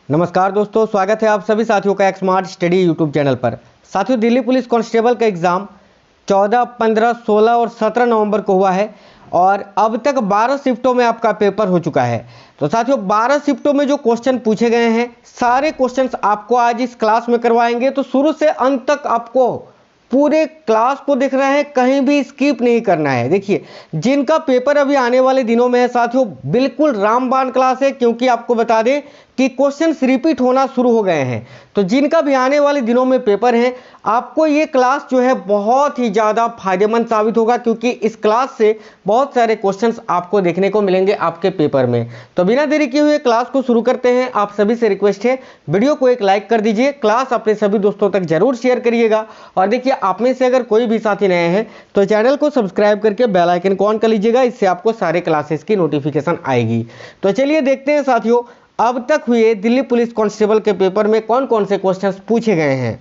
नमस्कार दोस्तों, स्वागत है आप सभी साथियों का स्मार्ट स्टडी यूट्यूब चैनल पर। साथियों, दिल्ली पुलिस कांस्टेबल का एग्ज़ाम 14, 15, 16 और 17 नवंबर को हुआ है और अब तक 12 शिफ्टों में आपका पेपर हो चुका है। तो साथियों, 12 शिफ्टों में जो क्वेश्चन पूछे गए हैं, सारे क्वेश्चंस आपको आज इस क्लास में करवाएंगे। तो शुरू से अंत तक आपको पूरे क्लास को देख रहे हैं, कहीं भी स्किप नहीं करना है। देखिए, जिनका पेपर अभी आने वाले दिनों में है साथियों, बिल्कुल रामबाण क्लास है, क्योंकि आपको बता दें कि क्वेश्चंस रिपीट होना शुरू हो गए हैं। तो जिनका भी आने वाले दिनों में पेपर है, आपको ये क्लास जो है बहुत ही ज़्यादा फायदेमंद साबित होगा, क्योंकि इस क्लास से बहुत सारे क्वेश्चंस आपको देखने को मिलेंगे आपके पेपर में। तो बिना देरी किए हुए क्लास को शुरू करते हैं। आप सभी से रिक्वेस्ट है, वीडियो को एक लाइक कर दीजिए, क्लास अपने सभी दोस्तों तक जरूर शेयर करिएगा। और देखिए, आप में से अगर कोई भी साथी नए हैं तो चैनल को सब्सक्राइब करके बेल आइकन को ऑन कर लीजिएगा, इससे आपको सारे क्लासेस की नोटिफिकेशन आएगी। तो चलिए देखते हैं साथियों, अब तक हुए दिल्ली पुलिस कांस्टेबल के पेपर में कौन कौन से क्वेश्चंस पूछे गए हैं।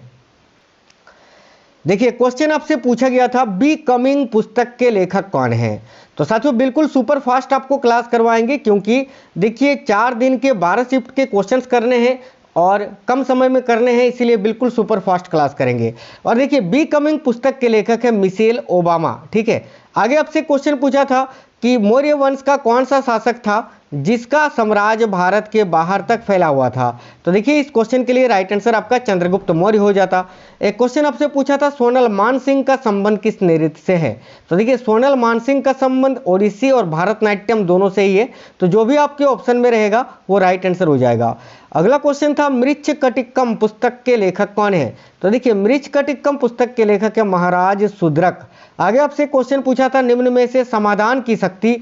देखिए, क्वेश्चन आपसे पूछा गया था, बी कमिंग पुस्तक के लेखक कौन हैं। तो साथियों, बिल्कुल सुपर फास्ट आपको क्लास करवाएंगे, क्योंकि देखिए 4 दिन के 12 शिफ्ट के क्वेश्चंस करने हैं और कम समय में करने हैं, इसीलिए बिल्कुल सुपर फास्ट क्लास करेंगे। और देखिए, बी कमिंग पुस्तक के लेखक है मिशेल ओबामा। ठीक है, आगे आपसे क्वेश्चन पूछा था कि मौर्य वंश का कौन सा शासक था जिसका साम्राज्य भारत के बाहर तक फैला हुआ था। तो देखिए, इस क्वेश्चन के लिए राइट आंसर आपका चंद्रगुप्त मौर्य हो जाता। एक क्वेश्चन आपसे पूछा था, सोनल मानसिंह का संबंध किस नृत्य से है। तो देखिए, सोनल मानसिंह का संबंध ओडिसी और भारतनाट्यम दोनों से ही है। तो जो भी आपके ऑप्शन में रहेगा वो राइट आंसर हो जाएगा। अगला क्वेश्चन था, मृच्छकटिकम पुस्तक के लेखक कौन है। तो देखिए, मृच्छकटिकम पुस्तक के लेखक है महाराज सुद्रक। आगे आपसे क्वेश्चन पूछा था, निम्न में से समाधान की शक्ति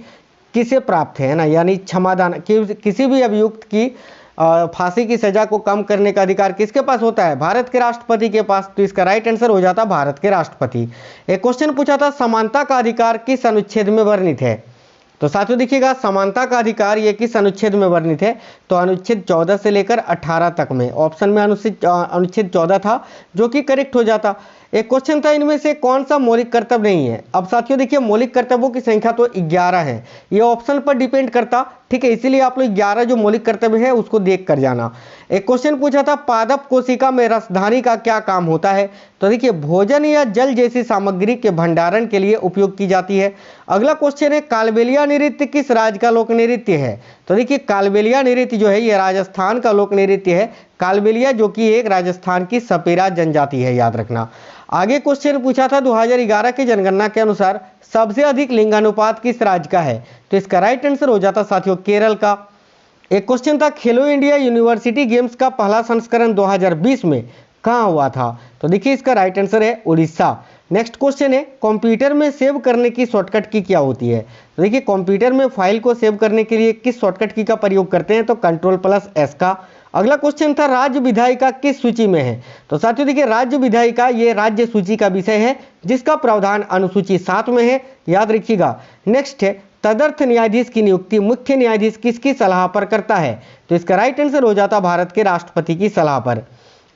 किसे प्राप्त है ना, यानी क्षमादान, किसी भी अभियुक्त की फांसी की सजा को कम करने का अधिकार किसके पास होता है, भारत के राष्ट्रपति के पास। तो इसका राइट आंसर हो जाता भारत के राष्ट्रपति। एक क्वेश्चन पूछा था, समानता का अधिकार किस अनुच्छेद में वर्णित है। तो साथियों देखिएगा, समानता का अधिकार ये किस अनुच्छेद में वर्णित है। तो अनुच्छेद 14 से लेकर 18 तक में। ऑप्शन में अनुच्छेद 14 था, जो कि करेक्ट हो जाता। एक क्वेश्चन था, इनमें से कौन सा मौलिक कर्तव्य नहीं है। अब साथियों देखिए, मौलिक कर्तव्यों की संख्या तो 11 है, ये ऑप्शन पर डिपेंड करता। ठीक है, इसीलिए आप लोग 11 जो मौलिक कर्तव्य है उसको देख कर जाना। एक क्वेश्चन पूछा था, पादप कोशिका में रसधानी का क्या काम होता है। तो देखिए, भोजन या जल जैसी सामग्री के भंडारण के लिए उपयोग की जाती है। अगला क्वेश्चन है, कालबेलिया नृत्य किस राज्य का लोक नृत्य है। तो देखिए, कालबेलिया नृत्य जो है ये राजस्थान का लोक नृत्य है। कालबेलिया जो कि एक राजस्थान की सपेरा जनजाति है, याद रखना। आगे क्वेश्चन पूछा था, 2011 की जनगणना के अनुसार सबसे अधिक लिंगानुपात किस राज्य का है। तो इसका राइट आंसर हो जाता साथियों केरल का। एक क्वेश्चन था, खेलो इंडिया यूनिवर्सिटी गेम्स का पहला संस्करण 2020 में कहाँ हुआ था। तो देखिए, इसका राइट आंसर है उड़ीसा। नेक्स्ट क्वेश्चन है, कंप्यूटर में सेव करने की शॉर्टकट की क्या होती है। तो देखिए, कंप्यूटर में फाइल को सेव करने के लिए किस शॉर्टकट की का प्रयोग करते हैं। तो Ctrl+S का। अगला क्वेश्चन था, राज्य विधायिका किस सूची में है। तो साथियों देखिए, राज्य विधायिका ये राज्य सूची का विषय है, जिसका प्रावधान अनुसूची 7 में है, याद रखिएगा। नेक्स्ट है, तदर्थ न्यायाधीश की नियुक्ति मुख्य न्यायाधीश किसकी सलाह पर करता है। तो इसका राइट आंसर हो जाता भारत के राष्ट्रपति की सलाह पर।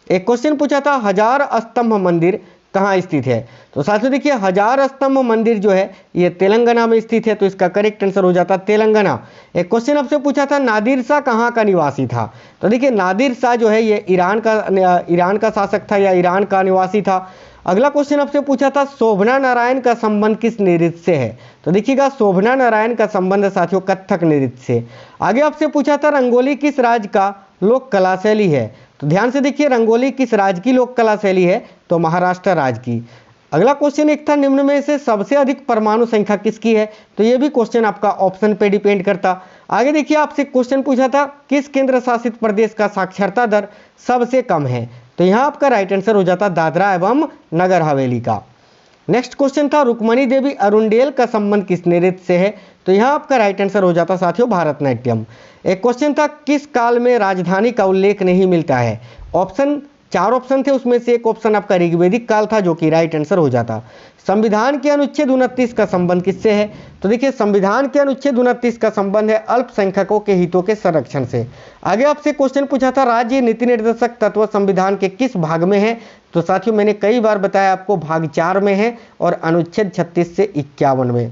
एक क्वेश्चन पूछा था, हजार स्तंभ मंदिर कहाँ स्थित है। तो साथियों देखिए, हजार स्तंभ मंदिर जो है ये तेलंगाना में स्थित है। तो इसका करेक्ट आंसर हो जाता तेलंगाना। एक क्वेश्चन आपसे पूछा था, नादिर शाह कहाँ का निवासी था। तो देखिए, नादिर शाह जो है ये ईरान का शासक था या ईरान का निवासी था। अगला क्वेश्चन आपसे पूछा था, शोभना नारायण का संबंध किस नृत्य से है। तो देखिएगा, शोभना नारायण का संबंध साथियों कथक नृत्य से। आगे आपसे पूछा था, रंगोली किस राज्य का लोक कला शैली है। तो ध्यान से देखिए, रंगोली किस राज्य की लोक कला शैली है। तो महाराष्ट्र राज्य की। अगला क्वेश्चन एक था, निम्न में से सबसे अधिक परमाणु संख्या किसकी है। तो ये भी क्वेश्चन आपका ऑप्शन पे डिपेंड करता। आगे देखिए, आपसे क्वेश्चन पूछा था, किस केंद्र शासित प्रदेश का साक्षरता दर सबसे कम है। तो यहाँ आपका राइट आंसर हो जाता दादरा एवं नगर हवेली का। नेक्स्ट क्वेश्चन था, रुक्मणी देवी अरुंडेल का संबंध किस नृत्य से है। तो यहाँ आपका राइट आंसर हो जाता साथियों भारतनाट्यम। एक क्वेश्चन था, किस काल में राजधानी का उल्लेख नहीं मिलता है। चार ऑप्शन थे, उसमें से एक ऑप्शन आपका ऋग्वेदिक काल था, जो कि राइट आंसर हो जाता। संविधान के अनुच्छेद 29 का संबंध किससे है। तो देखिए, संविधान के अनुच्छेद 29 का संबंध है अल्पसंख्यकों के हितों के संरक्षण से। आगे आपसे क्वेश्चन पूछा था, राज्य नीति निर्देशक तत्व संविधान के किस भाग में है। तो साथियों, मैंने कई बार बताया आपको, भाग 4 में है और अनुच्छेद 36 से 51 में।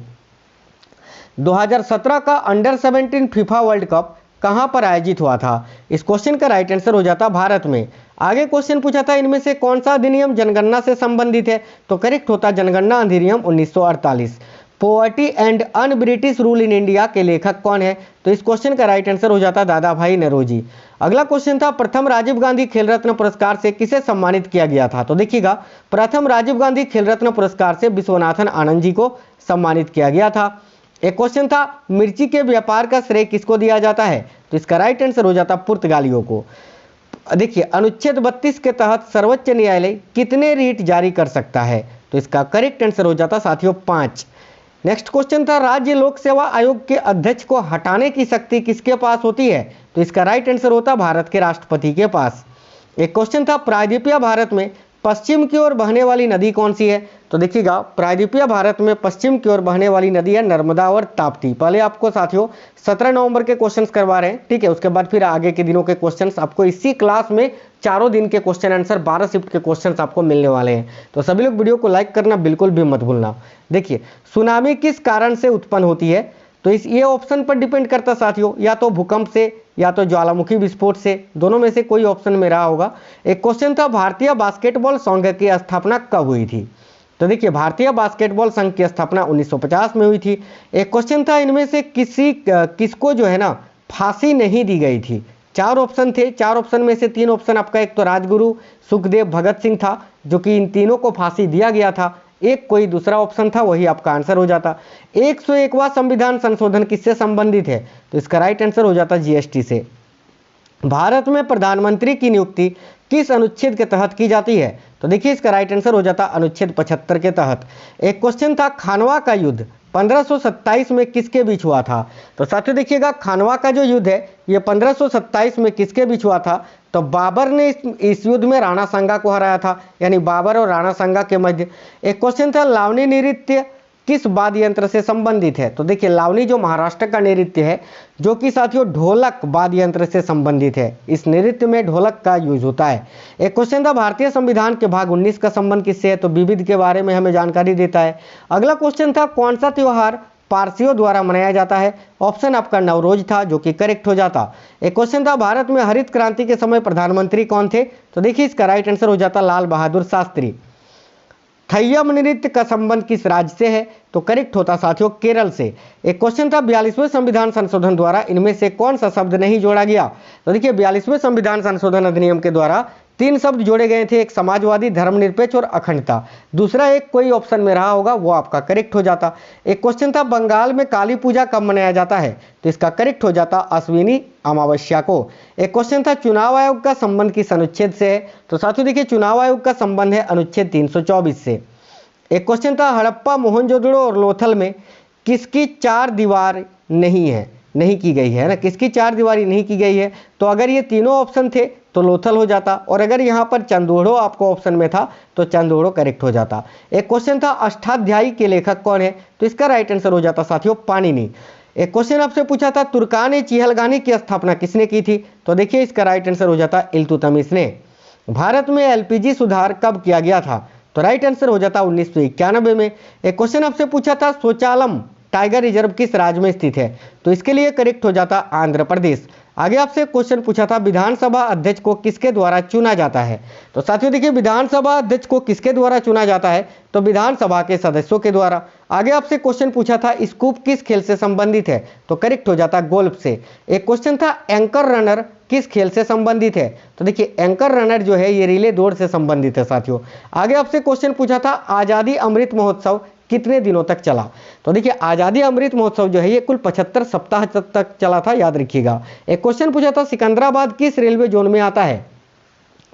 2017 का अंडर 17 फीफा वर्ल्ड कप कहां पर आयोजित हुआ था? इस क्वेश्चन का राइट आंसर हो जाता भारत में। आगे क्वेश्चन पूछा था इनमें से कौन सा अधिनियम जनगणना से संबंधित है? तो करेक्ट होता जनगणना अधिनियम 1948। Poverty and un British rule in India के लेखक कौन है? तो इस क्वेश्चन का राइट आंसर हो जाता दादा भाई नौरोजी। अगला क्वेश्चन था प्रथम राजीव गांधी खेल रत्न पुरस्कार से किसे सम्मानित किया गया था? तो देखिएगा प्रथम राजीव गांधी खेल रत्न पुरस्कार से विश्वनाथन आनंद जी को सम्मानित किया गया था। एक क्वेश्चन था मिर्ची के व्यापार का श्रेय किसको दिया जाता है? तो इसका राइट आंसर हो जाता पुर्तगालियों को। देखिए अनुच्छेद 32 के तहत सर्वोच्च न्यायालय कितने रीट जारी कर सकता है? तो इसका करेक्ट आंसर हो जाता साथियों 5। नेक्स्ट क्वेश्चन था राज्य लोक सेवा आयोग के अध्यक्ष को हटाने की शक्ति किसके पास होती है? तो इसका राइट आंसर होता भारत के राष्ट्रपति के पास। एक क्वेश्चन था प्रायद्वीपीय भारत में पश्चिम की ओर बहने वाली नदी कौन सी है? तो देखिएगा प्रायद्वीपीय भारत में पश्चिम की ओर बहने वाली नदी है नर्मदा और ताप्ती। पहले आपको साथियों 17 नवंबर के क्वेश्चंस करवा रहे हैं, ठीक है, उसके बाद फिर आगे के दिनों के क्वेश्चंस आपको इसी क्लास में चारों दिन के क्वेश्चन आंसर 12 शिफ्ट के क्वेश्चंस आपको मिलने वाले हैं। तो सभी लोग वीडियो को लाइक करना बिल्कुल भी मत भूलना। देखिए सुनामी किस कारण से उत्पन्न होती है? तो ये ऑप्शन पर डिपेंड करता साथियों, या तो भूकंप से या तो ज्वालामुखी विस्फोट से, दोनों में से कोई ऑप्शन में रहा होगा। एक क्वेश्चन था भारतीय बास्केटबॉल संघ की स्थापना कब हुई थी? तो देखिए भारतीय बास्केटबॉल संघ की स्थापना 1950 में हुई थी। एक क्वेश्चन था इनमें से किसको जो है ना फांसी नहीं दी गई थी? 4 ऑप्शन थे, 4 ऑप्शन में से 3 ऑप्शन आपका एक तो राजगुरु, सुखदेव, भगत सिंह था, जो कि इन तीनों को फांसी दिया गया था। एक कोई दूसरा ऑप्शन था, वही आपका आंसर हो जाता। 101वां संविधान संशोधन किससे संबंधित है? तो इसका राइट आंसर हो जाता जीएसटी से। भारत में प्रधानमंत्री की नियुक्ति किस अनुच्छेद के तहत की जाती है? तो देखिए इसका राइट आंसर हो जाता अनुच्छेद 75 के तहत। एक क्वेश्चन था खानवा का युद्ध 1527 में किसके बीच हुआ था? तो साथियों देखिएगा खानवा का जो युद्ध है ये 1527 में किसके बीच हुआ था? तो बाबर ने इस युद्ध में राणा सांगा को हराया था, यानी बाबर और राणा सांगा के मध्य। एक क्वेश्चन था लावनी नृत्य किस वाद्य यंत्र से संबंधित है? तो देखिए लावनी जो महाराष्ट्र का नृत्य है, जो कि साथियों ढोलक वाद्य यंत्र से संबंधित है। इस नृत्य में ढोलक का यूज होता है। एक क्वेश्चन था भारतीय संविधान के भाग 19 का संबंध किससे है? तो विविध के बारे में हमें जानकारी देता है। अगला क्वेश्चन था कौन सा त्योहार पारसियों द्वारा मनाया जाता है? ऑप्शन आपका नवरोज था, जो कि करेक्ट हो जाता। एक क्वेश्चन था भारत में हरित क्रांति के समय प्रधानमंत्री कौन थे? तो देखिए इसका राइट आंसर हो जाता लाल बहादुर शास्त्री। थय्यम नृत्य का संबंध किस राज्य से है? तो करेक्ट होता साथियों केरल से। एक क्वेश्चन था 42वें संविधान संशोधन द्वारा इनमें से कौन सा शब्द नहीं जोड़ा गया? तो देखिए 42वें संविधान संशोधन अधिनियम के द्वारा 3 शब्द जोड़े गए थे, एक समाजवादी, धर्मनिरपेक्ष और अखंडता। दूसरा एक कोई ऑप्शन में रहा होगा, वो आपका करेक्ट हो जाता। एक क्वेश्चन था बंगाल में काली पूजा कब मनाया जाता है? तो इसका करेक्ट हो जाता अश्विनी अमावस्या को। एक क्वेश्चन था चुनाव आयोग का संबंध किस अनुच्छेद से है? तो साथियों देखिए चुनाव आयोग का संबंध है अनुच्छेद 324 से। एक क्वेश्चन था हड़प्पा, मोहनजोदड़ो और लोथल में किसकी 4 दीवार नहीं की गई है ना, किसकी 4 दीवारी नहीं की गई है? तो अगर ये तीनों ऑप्शन थे तो लोथल हो जाता, और अगर यहाँ पर चंदोड़ो आपको ऑप्शन में था तो चंदोड़ो करेक्ट हो जाता। एक क्वेश्चन था अष्टाध्यायी के लेखक कौन है? तो इसका राइट आंसर हो जाता साथियों पाणिनि। एक क्वेश्चन आपसे पूछा था तुर्कान चिहलगानी की स्थापना किसने की थी? तो देखिए इसका राइट आंसर हो जाता इल्तुतमिश ने। भारत में एलपीजी सुधार कब किया गया था? तो राइट आंसर हो जाता 1991 में। एक क्वेश्चन आपसे पूछा था शौचालम टाइगर रिजर्व किस राज्य में स्थित है? तो इसके लिए करेक्ट हो जाता आंध्र प्रदेश। आगे आपसे क्वेश्चन पूछा था विधानसभा अध्यक्ष को किसके द्वारा चुना जाता है? तो साथियों देखिए विधानसभा अध्यक्ष को किसके द्वारा चुना जाता है? तो विधानसभा के सदस्यों के द्वारा। आगे आपसे क्वेश्चन पूछा था स्कूप किस खेल से संबंधित है? तो करेक्ट हो जाता गोल्फ से। एक क्वेश्चन था एंकर रनर किस खेल से संबंधित है? तो देखिए एंकर रनर जो है ये रिले दौड़ से संबंधित है साथियों। आगे आपसे क्वेश्चन पूछा था आजादी अमृत महोत्सव कितने दिनों तक चला? तो देखिए आजादी अमृत महोत्सव जो है ये कुल 75 सप्ताह तक चला था, याद रखिएगा। एक क्वेश्चन पूछा था सिकंदराबाद किस रेलवे जोन में आता है?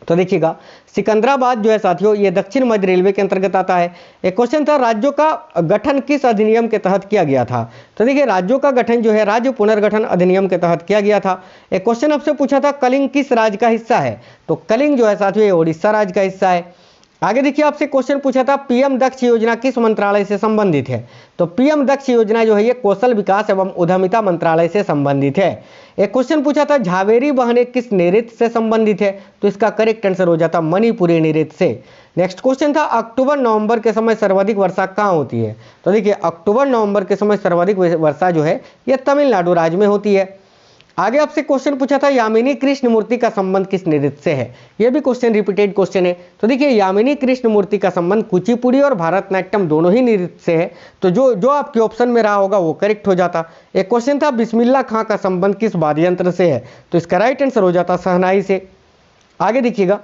तो देखिएगा सिकंदराबाद जो है साथियों ये दक्षिण मध्य रेलवे के अंतर्गत आता है। एक क्वेश्चन था राज्यों का गठन किस अधिनियम के तहत किया गया था? तो देखिए राज्यों का गठन जो है राज्य पुनर्गठन अधिनियम के तहत किया गया था। एक क्वेश्चन आपसे पूछा था कलिंग किस राज्य का हिस्सा है? तो कलिंग जो है साथियों ये उड़ीसा राज्य का हिस्सा है। आगे देखिए आपसे क्वेश्चन पूछा था पीएम दक्ष योजना किस मंत्रालय से संबंधित है? तो पीएम दक्ष योजना जो है ये कौशल विकास एवं उद्यमिता मंत्रालय से संबंधित है। एक क्वेश्चन पूछा था झावेरी बहने किस नृत्य से संबंधित है? तो इसका करेक्ट आंसर हो जाता मणिपुरी नृत्य से। नेक्स्ट क्वेश्चन था अक्टूबर नवंबर के समय सर्वाधिक वर्षा कहाँ होती है? तो देखिए अक्टूबर नवंबर के समय सर्वाधिक वर्षा जो है ये तमिलनाडु राज्य में होती है। आगे आपसे क्वेश्चन पूछा था यामिनी कृष्ण मूर्ति का संबंध किस नृत्य से है। यह भी क्वेश्चन रिपीटेड क्वेश्चन है। तो देखिए यामिनी कृष्ण मूर्ति का संबंध कुचिपुड़ी और भारतनाट्यम दोनों ही नृत्य से है। तो जो आपके ऑप्शन में रहा होगा वो करेक्ट हो जाता। एक क्वेश्चन था बिस्मिल्लाह खां का संबंध किस वाद्य यंत्र से है। तो इसका राइट आंसर हो जाता शहनाई से। आगे देखिएगा,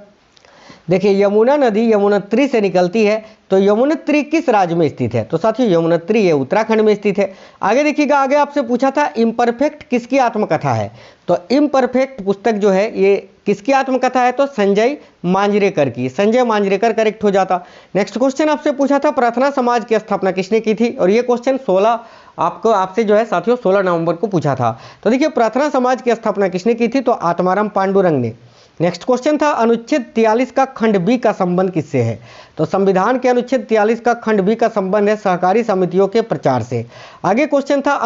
देखिए यमुना नदी यमुनोत्री से निकलती है। तो यमुनोत्री किस राज्य में स्थित है। तो साथियों यमुनोत्री ये उत्तराखंड में स्थित है। आगे देखिएगा, आगे आपसे पूछा था इम्परफेक्ट किसकी आत्मकथा है। तो इम्परफेक्ट पुस्तक जो है ये किसकी आत्मकथा है। तो संजय मांजरेकर की। संजय मांजरेकर करेक्ट हो जाता। नेक्स्ट क्वेश्चन आपसे पूछा था प्रार्थना समाज की स्थापना किसने की थी। और ये क्वेश्चन 16 आपसे जो है साथियों 16 नवंबर को पूछा था। तो देखिए प्रार्थना समाज की स्थापना किसने की थी। तो आत्माराम पांडुरंग ने। नेक्स्ट क्वेश्चन था अनुच्छेद 43 का खंड बी का संबंध किससे है। तो संविधान के अनुच्छेद 43 का खंड बी का संबंध है सहकारी समितियों के प्रचार से। आगे क्वेश्चन था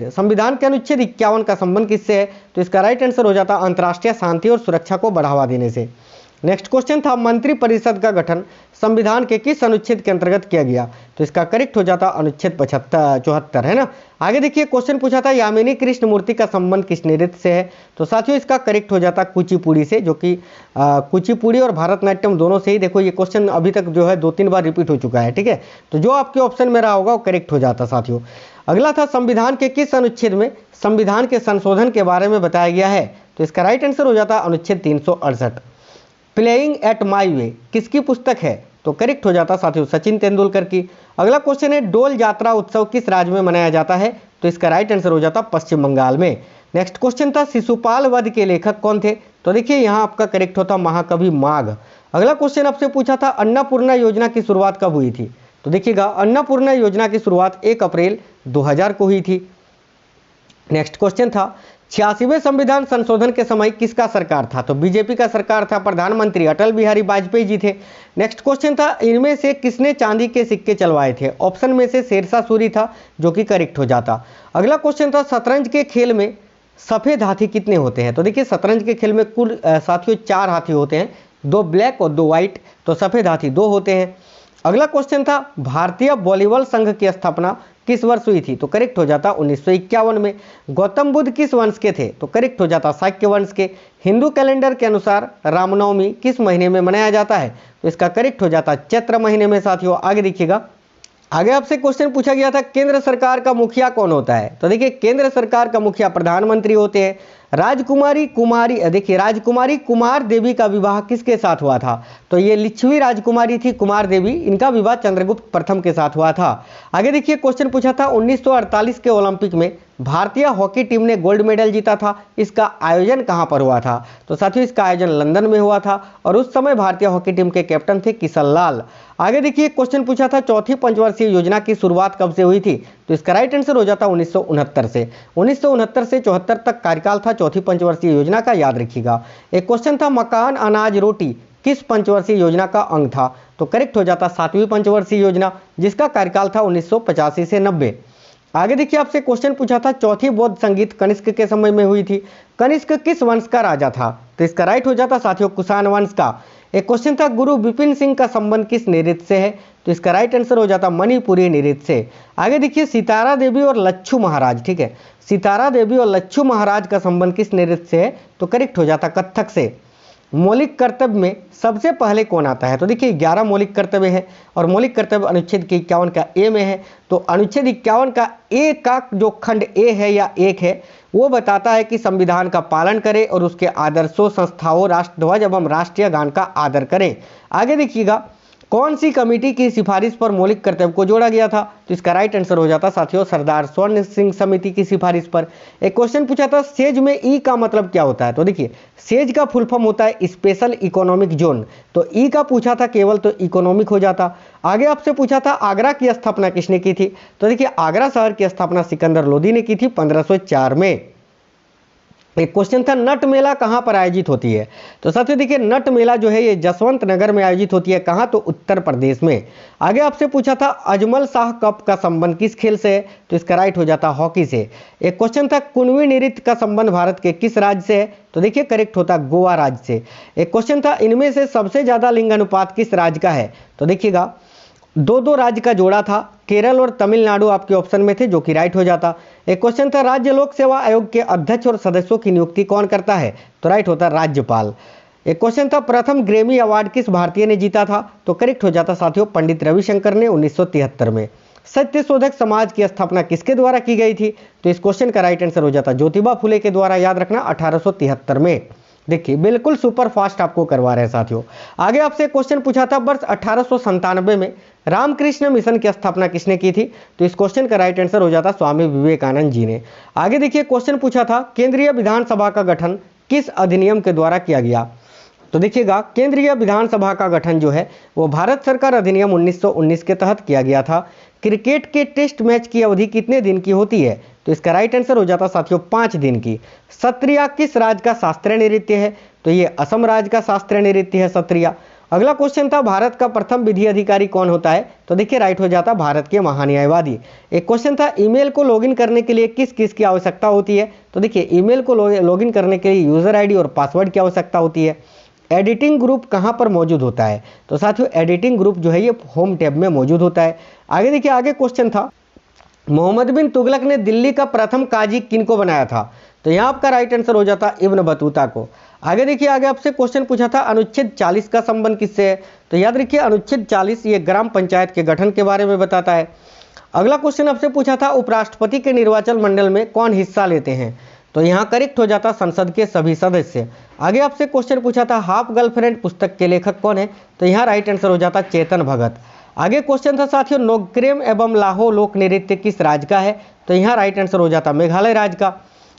संविधान के अनुच्छेद 51 का संबंध किससे है। तो इसका राइट आंसर हो जाता अंतर्राष्ट्रीय शांति और सुरक्षा को बढ़ावा देने से। नेक्स्ट क्वेश्चन था मंत्रि परिषद का गठन संविधान के किस अनुच्छेद के अंतर्गत किया गया। तो इसका करेक्ट हो जाता अनुच्छेद 74 है ना। आगे देखिए क्वेश्चन पूछा था यामिनी कृष्ण मूर्ति का संबंध किस नृत्य से है। तो साथियों इसका करेक्ट हो जाता कुचिपुड़ी से, जो कि कुचिपुड़ी और भारतनाट्यम दोनों से ही। देखो ये क्वेश्चन अभी तक जो है 2-3 बार रिपीट हो चुका है, ठीक है। तो जो आपके ऑप्शन में रहा होगा वो करेक्ट हो जाता साथियों। अगला था संविधान के किस अनुच्छेद में संविधान के संशोधन के बारे में बताया गया है। तो इसका राइट आंसर हो जाता अनुच्छेद 368। प्लेइंग एट माई वे किसकी पुस्तक है। तो करेक्ट हो जाता साथियों सचिन तेंदुलकर की। अगला क्वेश्चन है डोल यात्रा उत्सव किस राज्य में मनाया जाता है। तो इसका राइट आंसर हो जाता पश्चिम बंगाल में। नेक्स्ट क्वेश्चन था शिशुपाल वध के लेखक कौन थे। तो देखिए यहाँ आपका करेक्ट होता महाकवि माघ। अगला क्वेश्चन आपसे पूछा था अन्नपूर्णा योजना की शुरुआत कब हुई थी। तो देखिएगा अन्नपूर्णा योजना की शुरुआत 1 अप्रैल 2000 को हुई थी। नेक्स्ट क्वेश्चन था 86वें संविधान संशोधन के समय किसका सरकार था। तो बीजेपी का सरकार था। प्रधानमंत्री अटल बिहारी वाजपेयी जी थे। नेक्स्ट क्वेश्चन था इनमें से किसने चांदी के सिक्के चलवाए थे। ऑप्शन में से शेरशाह सूरी था, जो कि करेक्ट हो जाता। अगला क्वेश्चन था शतरंज के खेल में सफेद हाथी कितने होते हैं। तो देखिए शतरंज के खेल में कुल साथियों 4 हाथी होते हैं, 2 ब्लैक और 2 व्हाइट। तो सफेद हाथी 2 होते हैं। अगला क्वेश्चन था भारतीय वॉलीबॉल संघ की स्थापना किस वर्ष हुई थी। तो करेक्ट हो जाता 1951 में। गौतम बुद्ध किस वंश के थे। तो करेक्ट हो जाता शाक्य वंश के। हिंदू कैलेंडर के अनुसार रामनवमी किस महीने में मनाया जाता है। तो इसका करेक्ट हो जाता चैत्र महीने में साथियों। आगे देखिएगा, आगे आपसे क्वेश्चन पूछा गया था केंद्र सरकार का मुखिया कौन होता है। तो देखिए केंद्र सरकार का मुखिया प्रधानमंत्री होते हैं। राजकुमारी कुमार देवी का विवाह किसके साथ हुआ था। तो ये लिच्छवी राजकुमारी थी कुमार देवी, इनका विवाह चंद्रगुप्त प्रथम के साथ हुआ था। आगे देखिए क्वेश्चन पूछा था 1948 के ओलंपिक में भारतीय हॉकी टीम ने गोल्ड मेडल जीता था। इसका आयोजन कहां पर हुआ था। तो साथियों इसका आयोजन लंदन में हुआ था और उस समय भारतीय हॉकी टीम के कैप्टन थे किशन लाल। आगे देखिए क्वेश्चन पूछा था चौथी पंचवर्षीय योजना की शुरुआत कब से हुई थी। तो इसका राइट आंसर हो जाता 1969 से। 1969 से 74 तक कार्यकाल था चौथी पंचवर्षीय योजना का, याद रखिएगा। एक क्वेश्चन था मकान अनाज रोटी किस पंचवर्षीय योजना का अंग था। तो करेक्ट हो जाता 7वीं पंचवर्षीय योजना, जिसका कार्यकाल था 1985 से 90। आगे देखिए आपसे क्वेश्चन पूछा था चौथी बौद्ध संगीत कनिष्क के समय में हुई थी। कनिष्क किस वंश का राजा था। तो इसका राइट हो जाता साथियों कुषाण वंश का। एक क्वेश्चन था गुरु विपिन सिंह का संबंध किस नृत्य से है। तो इसका राइट आंसर हो जाता मणिपुरी नृत्य से। आगे देखिए सितारा देवी और लच्छू महाराज, ठीक है, सितारा देवी और लच्छू महाराज का संबंध किस नृत्य से है। तो करेक्ट हो जाता कथक से। मौलिक कर्तव्य में सबसे पहले कौन आता है। तो देखिए 11 मौलिक कर्तव्य है और मौलिक कर्तव्य अनुच्छेद के 51 का ए में है। तो अनुच्छेद 51 का ए का जो खंड ए है या 1 है वो बताता है कि संविधान का पालन करें और उसके आदर्शों, संस्थाओं, राष्ट्रध्वज एवं राष्ट्रीय गान का आदर करें। आगे देखिएगा कौन सी कमेटी की सिफारिश पर मौलिक कर्तव्य को जोड़ा गया था। तो इसका राइट आंसर हो जाता साथियों सरदार स्वर्ण सिंह समिति की सिफारिश पर। एक क्वेश्चन पूछा था सेज में ई का मतलब क्या होता है। तो देखिए सेज का फुल फॉर्म होता है स्पेशल इकोनॉमिक जोन। तो ई का पूछा था केवल तो इकोनॉमिक हो जाता। आगे आपसे पूछा था आगरा की स्थापना किसने की थी। तो देखिए आगरा शहर की स्थापना सिकंदर लोदी ने की थी 1504 में। एक क्वेश्चन था नट मेला कहाँ पर आयोजित होती है। तो साथियों देखिए नट मेला जो है ये जसवंत नगर में आयोजित होती है। कहाँ, तो उत्तर प्रदेश में। आगे आपसे पूछा था अजमल शाह कप का संबंध किस खेल से है। तो इसका राइट हो जाता हॉकी से। एक क्वेश्चन था कुनवी नृत्य का संबंध भारत के किस राज्य से है। तो देखिए करेक्ट होता गोवा राज्य से। एक क्वेश्चन था इनमें से सबसे ज्यादा लिंगानुपात किस राज्य का है। तो देखिएगा दो दो राज्य का जोड़ा था, केरल और तमिलनाडु आपके ऑप्शन में थे, जो कि राइट हो जाता। एक क्वेश्चन था राज्य लोक सेवा आयोग के अध्यक्ष और सदस्यों की नियुक्ति कौन करता है, तो राइट होता राज्यपाल। एक क्वेश्चन था प्रथम ग्रैमी अवार्ड किस भारतीय ने जीता था, तो करेक्ट हो जाता साथियों पंडित रविशंकर ने 1973 में। सत्य शोधक समाज की स्थापना किसके द्वारा की गई थी, तो इस क्वेश्चन का राइट आंसर हो जाता ज्योतिबा फुले के द्वारा, याद रखना 1873 में। देखिए बिल्कुल सुपर फास्ट आपको करवा रहे हैं साथियों। आगे आपसे क्वेश्चन पूछा था वर्ष 1897 में रामकृष्ण मिशन की स्थापना किसने की थी, तो इस क्वेश्चन का राइट आंसर हो जाता स्वामी विवेकानंद जी ने। आगे देखिए क्वेश्चन पूछा था केंद्रीय विधानसभा का गठन किस अधिनियम के द्वारा किया गया, तो देखिएगा केंद्रीय विधानसभा का गठन जो है वो भारत सरकार अधिनियम 1919 के तहत किया गया था। क्रिकेट के टेस्ट मैच की अवधि कितने दिन की होती है, तो इसका राइट आंसर हो जाता साथियों 5 दिन की। सत्रिया किस राज्य का शास्त्रीय नृत्य है, तो ये असम राज्य का शास्त्रीय नृत्य है सत्रिया। अगला क्वेश्चन था भारत का प्रथम विधि अधिकारी कौन होता है, तो देखिए राइट हो जाता भारत के महान्यायवादी। एक क्वेश्चन था ईमेल को लॉगिन करने के लिए किस किस की आवश्यकता होती है, तो देखिए ईमेल को लॉगिन करने के लिए यूजर आईडी और पासवर्ड की आवश्यकता होती है। एडिटिंग ग्रुप कहाँ पर मौजूद होता है, तो साथियों एडिटिंग ग्रुप जो है ये होम टैब में मौजूद होता है। आगे देखिए आगे क्वेश्चन था मोहम्मद बिन तुगलक ने दिल्ली का प्रथम काजी किनको बनाया था, तो यहाँ आपका राइट आंसर हो जाता इब्न बतूता को। आगे देखिए आगे आपसे क्वेश्चन पूछा था अनुच्छेद 40 का संबंध किससे है, तो याद रखिए अनुच्छेद 40 ये ग्राम पंचायत के गठन के बारे में बताता है। अगला क्वेश्चन आपसे पूछा था उपराष्ट्रपति के निर्वाचन मंडल में कौन हिस्सा लेते हैं, तो यहाँ करेक्ट हो जाता संसद के सभी सदस्य। आगे आपसे क्वेश्चन पूछा था हाफ गर्लफ्रेंड पुस्तक के लेखक कौन है, तो यहाँ राइट आंसर हो जाता चेतन भगत। आगे क्वेश्चन था साथियों नोक्रेम एवं लाहो लोक नृत्य किस राज्य का है, तो यहाँ राइट आंसर हो जाता मेघालय राज्य का।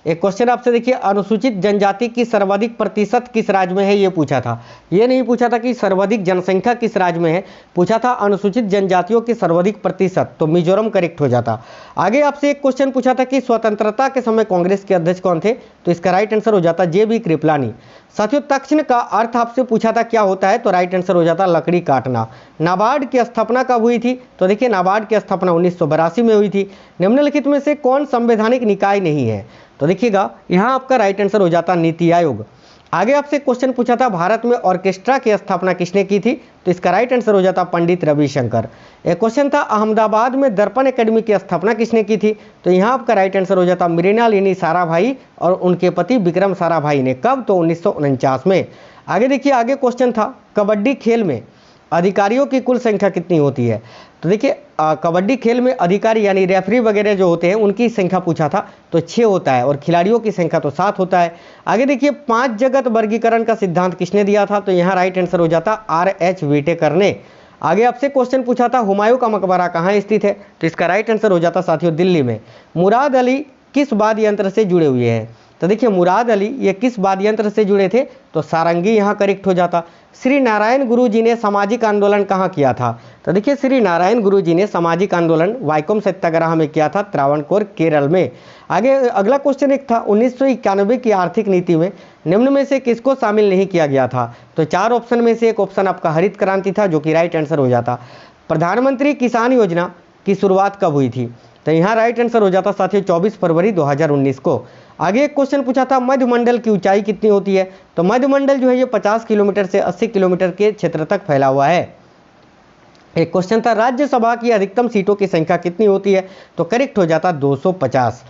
एक क्वेश्चन आपसे देखिए अनुसूचित जनजाति की सर्वाधिक प्रतिशत किस राज्य में है, ये पूछा था। ये नहीं पूछा था कि सर्वाधिक जनसंख्या किस राज्य में है, पूछा था अनुसूचित जनजातियों की सर्वाधिक प्रतिशत, तो मिजोरम करेक्ट हो जाता। आगे आपसे एक क्वेश्चन पूछा था कि स्वतंत्रता के समय कांग्रेस के अध्यक्ष कौन थे, तो इसका राइट आंसर हो जाता JB कृपलानी। साथियों तक्षण का अर्थ आपसे पूछा था क्या होता है, तो राइट आंसर हो जाता लकड़ी काटना। नाबार्ड की स्थापना कब हुई थी, तो देखिए नाबार्ड की स्थापना 1982 में हुई थी। निम्नलिखित में से कौन संवैधानिक निकाय नहीं है, तो देखिएगा यहाँ आपका राइट आंसर हो जाता नीति आयोग। आगे आपसे क्वेश्चन पूछा था भारत में ऑर्केस्ट्रा की स्थापना किसने की थी, तो इसका राइट आंसर हो जाता पंडित रविशंकर। एक क्वेश्चन था अहमदाबाद में दर्पण एकेडमी की स्थापना किसने की थी, तो यहाँ आपका राइट आंसर हो जाता मृणालिनी साराभाई और उनके पति विक्रम साराभाई ने। कब, तो 1949 में। आगे देखिए आगे क्वेश्चन था कबड्डी खेल में अधिकारियों की कुल संख्या कितनी होती है, तो देखिए कबड्डी खेल में अधिकारी यानी रेफरी वगैरह जो होते हैं उनकी संख्या पूछा था, तो 6 होता है और खिलाड़ियों की संख्या तो 7 होता है। आगे देखिए 5 जगत वर्गीकरण का सिद्धांत किसने दिया था, तो यहाँ राइट आंसर हो जाता RH विटेकर ने। आगे आपसे क्वेश्चन पूछा था हुमायूं का मकबरा कहाँ स्थित है, तो इसका राइट आंसर हो जाता साथियों दिल्ली में। मुराद अली किस वाद्य यंत्र से जुड़े हुए हैं, तो देखिए मुराद अली ये किस वाद्य यंत्र से जुड़े थे, तो सारंगी यहाँ करेक्ट हो जाता। श्री नारायण गुरु जी ने सामाजिक आंदोलन कहाँ किया था, तो देखिए श्री नारायण गुरु जी ने सामाजिक आंदोलन वाइकोम सत्याग्रह में किया था, त्रावणकोर केरल में। आगे अगला क्वेश्चन एक था 1991 की आर्थिक नीति में निम्न में से किसको शामिल नहीं किया गया था, तो 4 ऑप्शन में से एक ऑप्शन आपका हरित क्रांति था, जो कि राइट आंसर हो जाता। प्रधानमंत्री किसान योजना की शुरुआत कब हुई थी, तो यहाँ राइट आंसर हो जाता साथियों 24 फरवरी 2019 को। आगे एक क्वेश्चन पूछा था मध्यमंडल की ऊंचाई कितनी होती है, तो मध्यमंडल जो है ये 50 किलोमीटर से 80 किलोमीटर के क्षेत्र तक फैला हुआ है। एक क्वेश्चन था राज्यसभा की अधिकतम सीटों की संख्या कितनी होती है, तो करेक्ट हो जाता 250।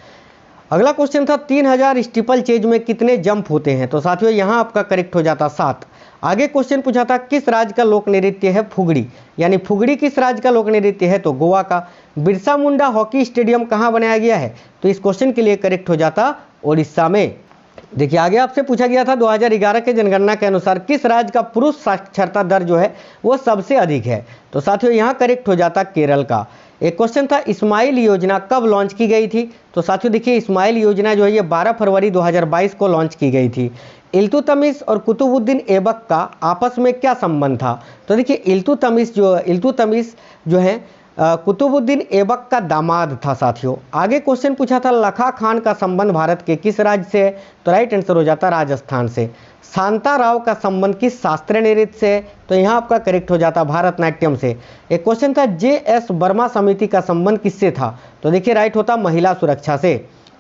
अगला क्वेश्चन था 3000 स्टीपल चेज में कितने जंप होते हैं, तो साथियों यहाँ आपका करेक्ट हो जाता 7। आगे क्वेश्चन पूछा था किस राज्य का लोक नृत्य है फुगड़ी, यानी फुगड़ी किस राज्य का लोक नृत्य है, तो गोवा का। बिरसा मुंडा हॉकी स्टेडियम कहाँ बनाया गया है, तो इस क्वेश्चन के लिए करेक्ट हो जाता उड़ीसा में। देखिए आगे आपसे पूछा गया था 2011 के जनगणना के अनुसार किस राज्य का पुरुष साक्षरता दर जो है वो सबसे अधिक है, तो साथियों यहाँ करेक्ट हो जाता केरल का। एक क्वेश्चन था इस्माइल योजना कब लॉन्च की गई थी, तो साथियों देखिए इस्माइल योजना जो है ये 12 फरवरी 2022 को लॉन्च की गई थी। इल्तुतमिश और कुतुबुद्दीन ऐबक का आपस में क्या संबंध था, तो देखिए इल्तुतमिश जो है कुतुबुद्दीन ऐबक का दामाद था साथियों। आगे क्वेश्चन पूछा था लखा खान का संबंध भारत के किस राज्य से है, तो राइट आंसर हो जाता राजस्थान से। शांता राव का संबंध किस शास्त्रीय नृत्य से है, तो यहाँ आपका करेक्ट हो जाता भारतनाट्यम से। एक क्वेश्चन था JS वर्मा समिति का संबंध किससे था, तो देखिए राइट होता महिला सुरक्षा से।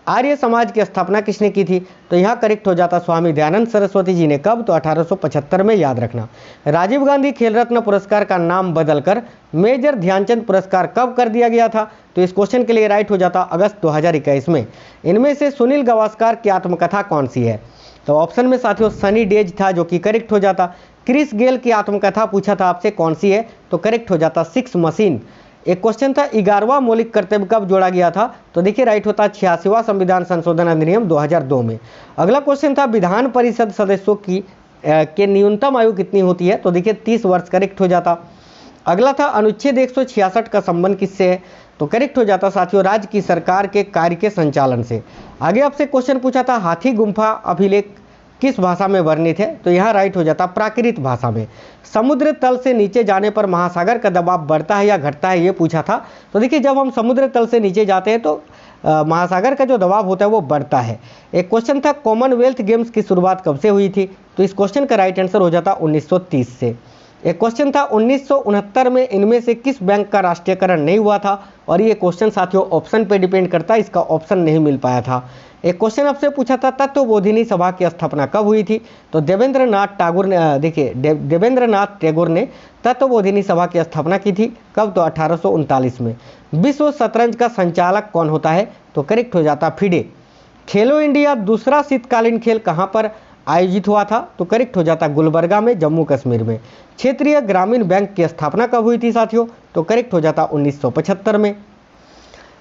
आर्य समाज की स्थापना किसने की थी? तो यहाँ करेक्ट हो जाता स्वामी दयानंद सरस्वती जी ने। कब? तो 1875 में, याद रखना। राजीव गांधी खेल रत्न पुरस्कार का नाम बदलकर मेजर ध्यानचंद पुरस्कार कब कर दिया गया था? तो इस क्वेश्चन के लिए राइट हो जाता अगस्त 2021 में। इनमें से सुनील गावस्कर की आत्मकथा कौन सी है? तो ऑप्शन में साथियों सनी डेज था, जो कि करेक्ट हो जाता। क्रिस गेल की आत्मकथा पूछा था आपसे कौन सी है? तो करेक्ट हो जाता सिक्स मशीन। एक क्वेश्चन था 11वां मौलिक कर्तव्य कब जोड़ा गया था? तो देखिए राइट होता 86वां संविधान संशोधन अधिनियम 2002 में। अगला क्वेश्चन था विधान परिषद सदस्यों की के न्यूनतम आयु कितनी होती है? तो देखिए 30 वर्ष, करेक्ट हो जाता। अगला था अनुच्छेद 166 का संबंध किससे है? तो करेक्ट हो जाता साथियों राज्य की सरकार के कार्य के संचालन से। आगे आपसे क्वेश्चन पूछा था हाथी गुम्फा अभिलेख किस भाषा में वर्णित है? तो यहाँ राइट हो जाता प्राकृत भाषा में। समुद्र तल से नीचे जाने पर महासागर का दबाव बढ़ता है या घटता है, ये पूछा था। तो देखिए जब हम समुद्र तल से नीचे जाते हैं तो महासागर का जो दबाव होता है वो बढ़ता है। एक क्वेश्चन था कॉमनवेल्थ गेम्स की शुरुआत कब से हुई थी? तो इस क्वेश्चन का राइट आंसर हो जाता 1930 से। एक क्वेश्चन था 1969 में इनमें से किस बैंक का राष्ट्रीयकरण नहीं हुआ था? और ये क्वेश्चन साथियों ऑप्शन पे डिपेंड करता है, इसका ऑप्शन नहीं मिल पाया था। एक क्वेश्चन आपसे पूछा था तत्वबोधिनी सभा की स्थापना कब हुई थी? तो देवेंद्रनाथ टैगोर ने, देखिए देवेंद्रनाथ टैगोर ने तत्वबोधिनी सभा की स्थापना की थी। कब? तो 1839 में। विश्व शतरंज का संचालक कौन होता है? तो करेक्ट हो जाता फिडे। खेलो इंडिया दूसरा शीतकालीन खेल कहाँ पर आयोजित हुआ था? तो करेक्ट हो जाता गुलबर्गा में, जम्मू कश्मीर में। क्षेत्रीय ग्रामीण बैंक की स्थापना कब हुई थी साथियों? तो करेक्ट हो जाता 1975 में।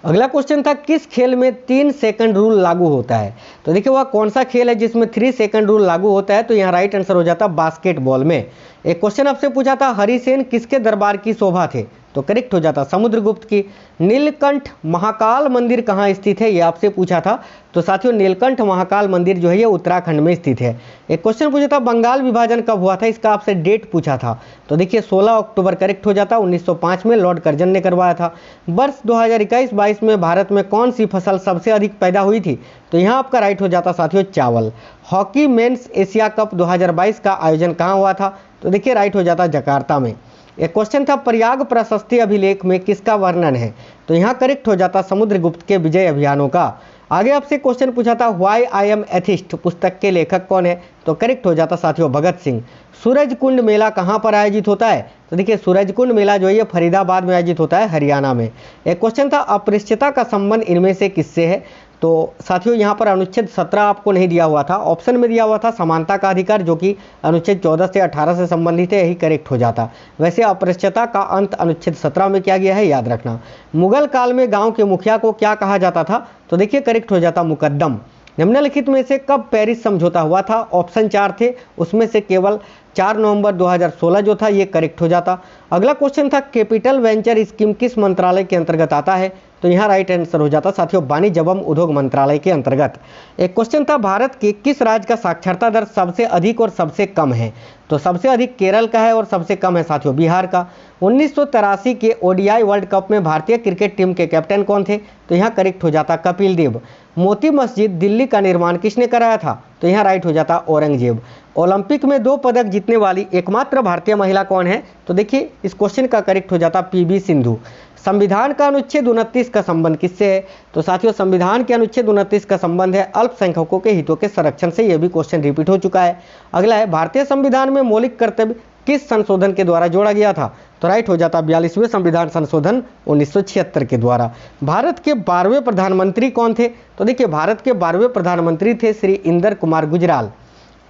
अगला क्वेश्चन था किस खेल में 3 सेकंड रूल लागू होता है? तो देखिए वह कौन सा खेल है जिसमें 3 सेकंड रूल लागू होता है? तो यहाँ राइट आंसर हो जाता बास्केटबॉल में। एक क्वेश्चन आपसे पूछा था हरिसेन किसके दरबार की शोभा थे? तो करेक्ट हो जाता समुद्रगुप्त की। नीलकंठ महाकाल मंदिर कहाँ स्थित है, ये आपसे पूछा था। तो साथियों नीलकंठ महाकाल मंदिर जो है ये उत्तराखंड में स्थित है। एक क्वेश्चन पूछा था बंगाल विभाजन कब हुआ था, इसका आपसे डेट पूछा था। तो देखिए 16 अक्टूबर करेक्ट हो जाता। 1905 में लॉर्ड कर्जन ने करवाया था। वर्ष 2021-22 में भारत में कौन सी फसल सबसे अधिक पैदा हुई थी? तो यहाँ आपका राइट हो जाता साथियों चावल। हॉकी मेंस एशिया कप 2022 का आयोजन कहाँ हुआ था? तो देखिए राइट हो जाता जकार्ता में। एक क्वेश्चन था प्रयाग प्रशस्ति अभिलेख में किसका वर्णन है? तो यहाँ करेक्ट हो जाता समुद्रगुप्त के विजय अभियानों का। आगे आपसे क्वेश्चन पूछा था व्हाई आई एम एथिस्ट पुस्तक के लेखक कौन है? तो करेक्ट हो जाता साथियों भगत सिंह। सूरजकुंड मेला कहाँ पर आयोजित होता है? तो देखिए सूरजकुंड मेला जो है ये फरीदाबाद में आयोजित होता है, हरियाणा में। एक क्वेश्चन था अपृष्टता का संबंध इनमें से किससे है? तो साथियों यहाँ पर अनुच्छेद 17 आपको नहीं दिया हुआ था, ऑप्शन में दिया हुआ था समानता का अधिकार, जो कि अनुच्छेद 14 से 18 से संबंधित है, यही करेक्ट हो जाता। वैसे अपृष्टता का अंत अनुच्छेद 17 में किया गया है, याद रखना। मुगल काल में गांव के मुखिया को क्या कहा जाता था? तो देखिए करेक्ट हो जाता मुकद्दम। निम्नलिखित में से कब पेरिस समझौता हुआ था? ऑप्शन 4 थे, उसमें से केवल 4 नवंबर 2016 जो था ये करेक्ट हो जाता। अगला क्वेश्चन था कैपिटल वेंचर स्कीम किस मंत्रालय के अंतर्गत आता है? तो यहाँ राइट आंसर हो जाता साथियों वाणिज्य एवं उद्योग मंत्रालय के अंतर्गत। एक क्वेश्चन था भारत के किस राज्य का साक्षरता दर सबसे अधिक और सबसे कम है? तो सबसे अधिक केरल का है और सबसे कम है साथियों बिहार का। 1983 के ओडीआई वर्ल्ड कप में भारतीय क्रिकेट टीम के कैप्टन कौन थे? तो यहाँ करेक्ट हो जाता कपिल देव। मोती मस्जिद दिल्ली का निर्माण किसने कराया था? तो यहाँ राइट हो जाता औरंगजेब। ओलंपिक में 2 पदक जीतने वाली एकमात्र भारतीय महिला कौन है? तो देखिए इस क्वेश्चन का करेक्ट हो जाता पीवी सिंधु। संविधान का अनुच्छेद 29 का संबंध किससे है? तो साथियों संविधान के अनुच्छेद 29 का संबंध है अल्पसंख्यकों के हितों के संरक्षण से। यह भी क्वेश्चन रिपीट हो चुका है। अगला है भारतीय संविधान में मौलिक कर्तव्य किस संशोधन के द्वारा जोड़ा गया था? तो राइट हो जाता 42वें संविधान संशोधन 1976 के द्वारा। भारत के 12वें प्रधानमंत्री कौन थे? तो देखिए भारत के 12वें प्रधानमंत्री थे श्री इंदर कुमार गुजराल।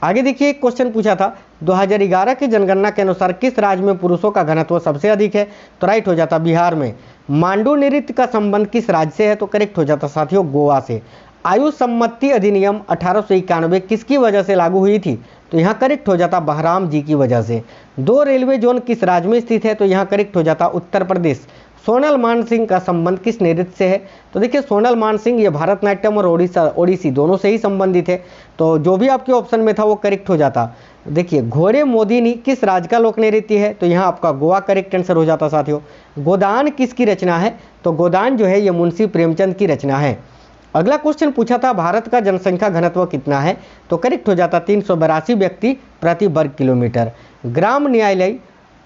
आगे देखिए एक क्वेश्चन पूछा था 2011 की जनगणना के अनुसार किस राज्य में पुरुषों का घनत्व सबसे अधिक है? तो राइट हो जाता बिहार में। मांडू नृत्य का संबंध किस राज्य से है? तो करेक्ट हो जाता साथियों गोवा से। आयु सम्मति अधिनियम 1891 किसकी वजह से लागू हुई थी? तो यहाँ करेक्ट हो जाता बहराम जी की वजह से। 2 रेलवे जोन किस राज्य में स्थित है? तो यहाँ करेक्ट हो जाता उत्तर प्रदेश। सोनल मानसिंह का संबंध किस नृत्य से है? तो देखिए सोनल मानसिंह ये भारतनाट्यम और ओडिसी दोनों से ही संबंधित है। तो जो भी आपके ऑप्शन में था वो करेक्ट हो जाता। देखिए घोड़े मोदिनी किस राज्य का लोक नृत्य है? तो यहाँ आपका गोवा करेक्ट आंसर हो जाता साथियों। गोदान किसकी रचना है? तो गोदान जो है ये मुंशी प्रेमचंद की रचना है। अगला क्वेश्चन पूछा था भारत का जनसंख्या घनत्व कितना है? तो करेक्ट हो जाता 382 व्यक्ति प्रति वर्ग किलोमीटर। ग्राम न्यायालय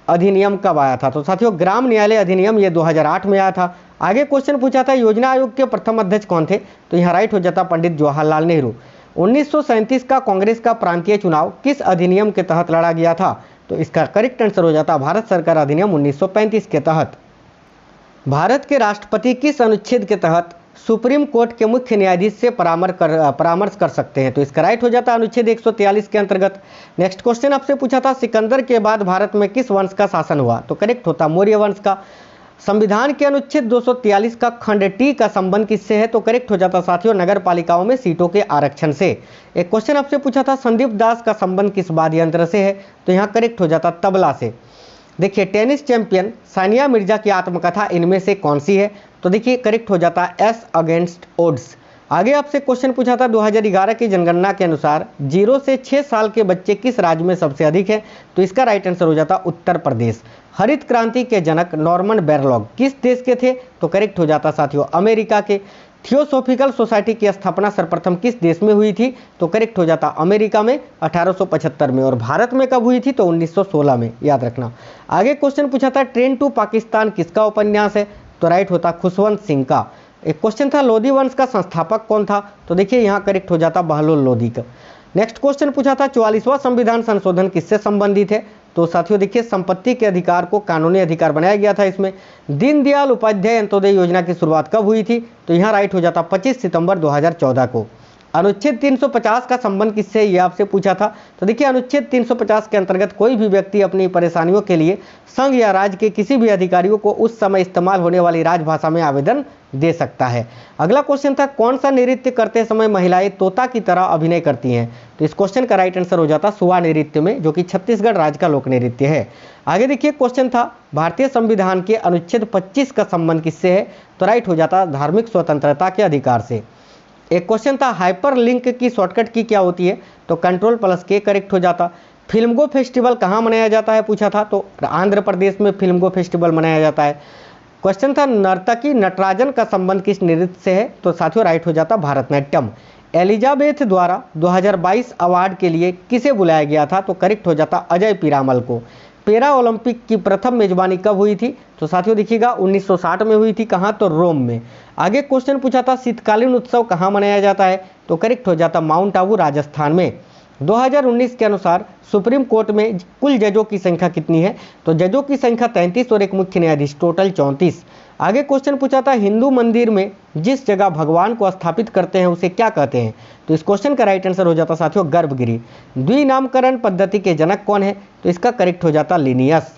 अधिनियम कब आया था? तो साथियों ग्राम न्यायालय अधिनियम ये 2008 में आया था। आगे क्वेश्चन पूछा था योजना आयोग के प्रथम अध्यक्ष कौन थे, तो यहाँ राइट हो जाता पंडित जवाहरलाल नेहरू। 1937 का कांग्रेस का प्रांतीय चुनाव किस अधिनियम के तहत लड़ा गया था, तो इसका करेक्ट आंसर हो जाता भारत सरकार अधिनियम 1935 के तहत। भारत के राष्ट्रपति किस अनुच्छेद के तहत सुप्रीम कोर्ट के मुख्य न्यायाधीश से परामर्श कर सकते हैं, तो इसका राइट हो जाता अनुच्छेद 143 के अंतर्गत। नेक्स्ट क्वेश्चन आपसे पूछा था सिकंदर के बाद भारत में किस वंश का शासन हुआ, तो करेक्ट होता मौर्य वंश का। संविधान के अनुच्छेद 243 का खंड टी का संबंध किससे है, तो करेक्ट हो जाता साथियों नगर पालिकाओं में सीटों के आरक्षण से। एक क्वेश्चन आपसे पूछा था संदीप दास का संबंध किस वाद्य यंत्र से है, तो यहाँ करेक्ट हो जाता तबला से। देखिए टेनिस चैंपियन सानिया मिर्जा की आत्मकथा इनमें से कौन सी है, तो देखिए करेक्ट हो जाता एस अगेंस्ट ओड्स। आगे आपसे क्वेश्चन पूछा था 2011 की जनगणना के अनुसार 0 से 6 साल के बच्चे किस राज्य में सबसे अधिक है, तो इसका राइट आंसर हो जाता उत्तर प्रदेश। हरित क्रांति के जनक नॉर्मन बोरलॉग किस देश के थे, तो करेक्ट हो जाता साथियों अमेरिका के। थियोसॉफिकल सोसाइटी की स्थापना सर्वप्रथम किस देश में हुई थी, तो करेक्ट हो जाता अमेरिका में 1875 में। और भारत में कब हुई थी, तो 1916 में, याद रखना। आगे क्वेश्चन पूछा था ट्रेन टू पाकिस्तान किसका उपन्यास है, तो राइट होता खुशवंत सिंह का। एक क्वेश्चन था लोधी वंश का संस्थापक कौन था, तो देखिए यहाँ करेक्ट हो जाता बहलोल लोधी का। नेक्स्ट क्वेश्चन पूछा था 44वां संविधान संशोधन किससे संबंधित है, तो साथियों देखिए संपत्ति के अधिकार को कानूनी अधिकार बनाया गया था। इसमें दीनदयाल उपाध्याय अंत्योदय योजना की शुरुआत कब हुई थी, तो यहाँ राइट हो जाता 25 सितंबर 2014 को। अनुच्छेद 350 का संबंध किससे, ये आपसे पूछा था, तो देखिए अनुच्छेद 350 के अंतर्गत कोई भी व्यक्ति अपनी परेशानियों के लिए संघ या राज्य के किसी भी अधिकारियों को उस समय इस्तेमाल होने वाली राजभाषा में आवेदन दे सकता है। अगला क्वेश्चन था कौन सा नृत्य करते समय महिलाएं तोता की तरह अभिनय करती हैं, तो इस क्वेश्चन का राइट आंसर हो जाता सुआ नृत्य में, जो कि छत्तीसगढ़ राज्य का लोक नृत्य है। आगे देखिए क्वेश्चन था भारतीय संविधान के अनुच्छेद 25 का संबंध किससे है, तो राइट हो जाता धार्मिक स्वतंत्रता के अधिकार से। एक क्वेश्चन था हाइपर लिंक की शॉर्टकट की क्या होती है, तो Ctrl+K करेक्ट हो जाता। फिल्मगो फेस्टिवल कहाँ मनाया जाता है पूछा था, तो आंध्र प्रदेश में फिल्मगो फेस्टिवल मनाया जाता है। क्वेश्चन था नर्तकी नटराजन का संबंध किस नृत्य से है, तो साथियों राइट हो जाता भारतनाट्यम। एलिजाबेथ द्वारा 2022 अवार्ड के लिए किसे बुलाया गया था, तो करेक्ट हो जाता अजय पीरामल को। पैरा ओलंपिक की प्रथम मेजबानी कब हुई थी, तो साथियों देखिएगा 1960 में हुई थी, कहाँ, तो रोम में। आगे क्वेश्चन पूछा था शीतकालीन उत्सव कहाँ मनाया जाता है, तो करेक्ट हो जाता माउंट आबू राजस्थान में। 2019 के अनुसार सुप्रीम कोर्ट में कुल जजों की संख्या कितनी है, तो जजों की संख्या 33 और एक मुख्य न्यायाधीश, टोटल 34। आगे क्वेश्चन पूछा था हिंदू मंदिर में जिस जगह भगवान को स्थापित करते हैं उसे क्या कहते हैं, तो इस क्वेश्चन का राइट आंसर हो जाता साथियों गर्भगृह। द्विनामकरण पद्धति के जनक कौन है, तो इसका करेक्ट हो जाता लिनियस।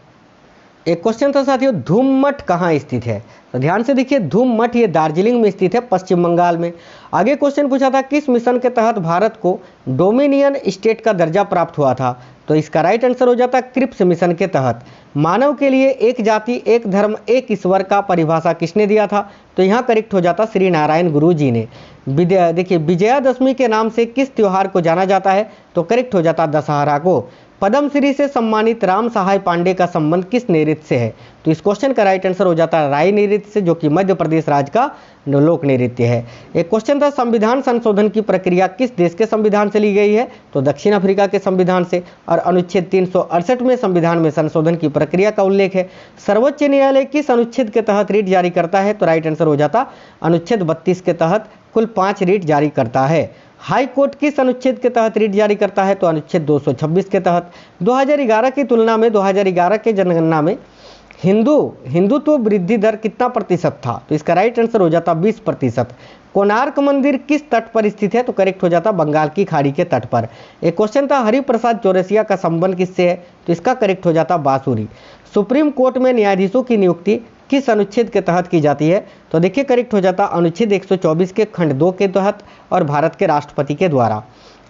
एक क्वेश्चन था साथियों धूम मठ कहाँ स्थित है, तो ध्यान से देखिए धूम मठ ये दार्जिलिंग में स्थित है, पश्चिम बंगाल में। आगे क्वेश्चन पूछा था किस मिशन के तहत भारत को डोमिनियन स्टेट का दर्जा प्राप्त हुआ था, तो इसका राइट आंसर हो जाता क्रिप्स मिशन के तहत। मानव के लिए एक जाति एक धर्म एक ईश्वर का परिभाषा किसने दिया था, तो यहाँ करेक्ट हो जाता श्री नारायण गुरु जी ने। देखिए विजयादशमी के नाम से किस त्योहार को जाना जाता है, तो करेक्ट हो जाता दशहरा को। पद्मश्री से सम्मानित राम सहाय पांडे का संबंध किस नृत्य से है, तो इस क्वेश्चन का राइट आंसर हो जाता है राय नृत्य से, जो कि मध्य प्रदेश राज्य का लोक नृत्य है। एक क्वेश्चन था संविधान संशोधन की प्रक्रिया किस देश के संविधान से ली गई है, तो दक्षिण अफ्रीका के संविधान से। और अनुच्छेद 368 में संविधान में संशोधन की प्रक्रिया का उल्लेख है। सर्वोच्च न्यायालय किस अनुच्छेद के तहत रीट जारी करता है, तो राइट आंसर हो जाता अनुच्छेद 32 के तहत कुल 5 रीट जारी करता है। हाई कोर्ट किस अनुच्छेद के तहत रीट जारी करता है, तो अनुच्छेद 226 के तहत। 2011 की तुलना में 2011 के जनगणना में हिंदुत्व वृद्धि दर कितना प्रतिशत था, तो इसका राइट आंसर हो जाता 20%। कोणार्क मंदिर किस तट पर स्थित है, तो करेक्ट हो जाता बंगाल की खाड़ी के तट पर। एक क्वेश्चन था हरिप्रसाद चौरसिया का संबंध किससे है, तो इसका करेक्ट हो जाता बांसुरी। सुप्रीम कोर्ट में न्यायाधीशों की नियुक्ति किस अनुच्छेद के तहत की जाती है, तो देखिए करेक्ट हो जाता अनुच्छेद 124 के खंड 2 के तहत और भारत के राष्ट्रपति के द्वारा।